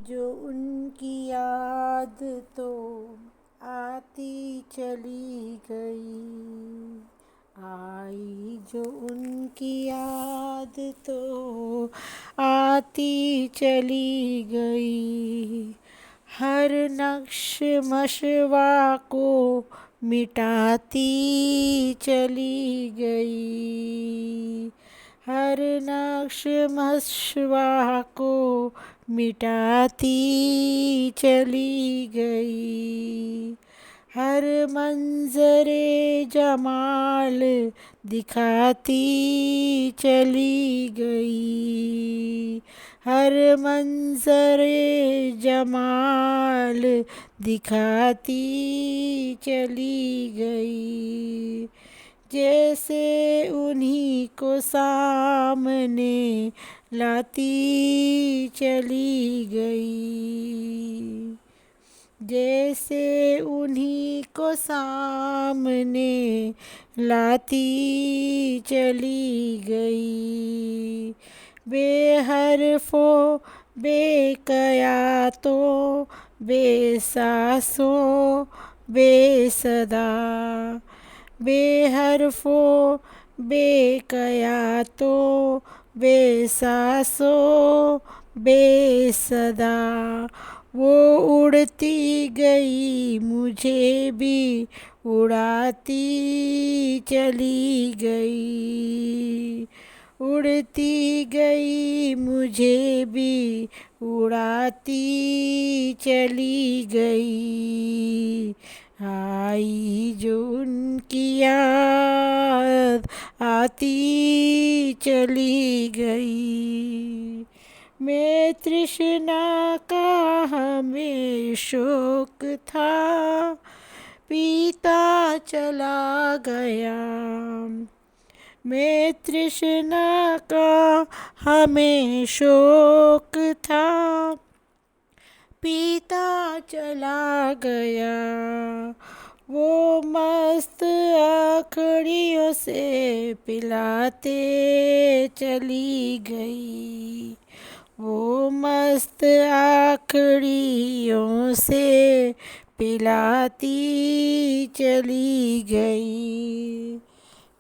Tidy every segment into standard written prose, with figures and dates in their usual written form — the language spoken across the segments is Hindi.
जो उनकी याद तो आती चली गई। आई जो उनकी याद तो आती चली गई। हर नक्श मशवा को मिटाती चली गई। हर नक्श मशवा को मिटाती चली गई। हर मंजरे जमाल दिखाती चली गई। हर मंजरे जमाल दिखाती चली गई। जैसे उन्हीं को सामने लाती चली गई। जैसे उन्हीं को सामने लाती चली गई। बेहरफो बेकयातो बेसासो बेसदा। बेहरफो बेकयातो बेसासो बेसदा। वो उड़ती गई मुझे भी उड़ाती चली गई। उड़ती गई मुझे भी उड़ाती चली गई। आई जो उनकी याद आती चली गई। मैं तृष्णा का हमें शौक था पीता चला गया। मैं तृष्णा का हमें शौक था पीता चला गया। वो मस्त आखड़ियों से पिलाते चली गई। वो मस्त आखड़ियों से पिलाती चली गई।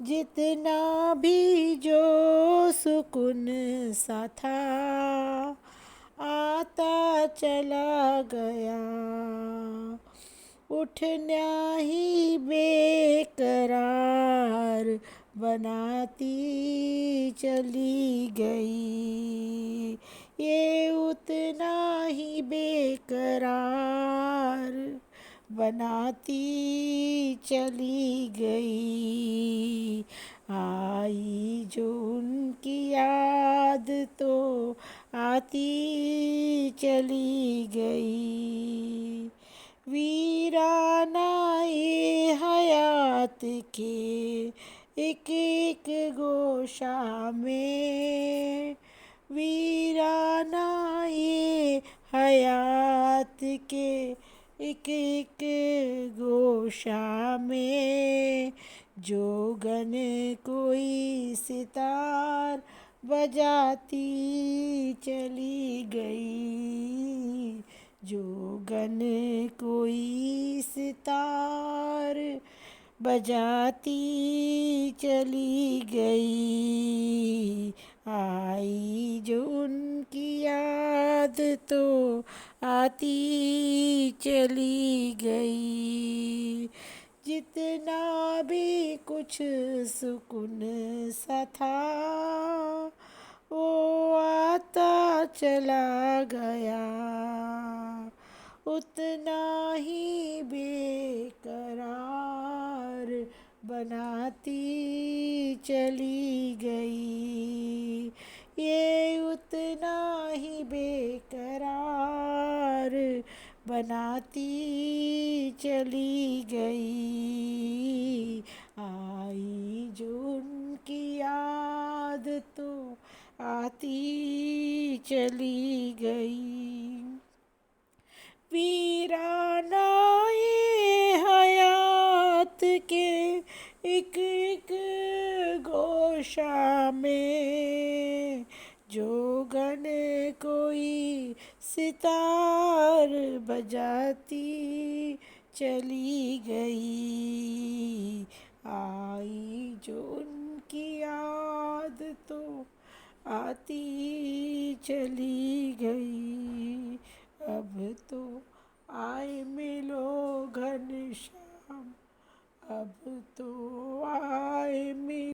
जितना भी जो सुकून सा था आता चला गया। उठना ही बेकरार बनाती चली गई। ये उतना ही बेकरार बनाती चली गई। आई जो उनकी याद तो आती चली गई। वीराना ये हयात के एक एक गोशा में। वीराना ये हयात के एक एक गोशा में। जोगन कोई सितार बजाती चली गई। जोगन कोई सितार बजाती चली गई। आई जो उनकी याद तो आती चली गई। जितना भी कुछ सुकून सा था वो आता चला गया। उतना ही बेकरार बनाती चली गई। ये उतना ही बेकरार बनाती चली गई। आई जो उनकी याद तो आती चली गई। वीराना ये हयात के एक एक गोशा में। जोगन कोई सितार बजाती चली गई। आई जो उनकी याद तो आती चली गई। अब तो आए मिलो घनश्याम, अब तो आए मिलो।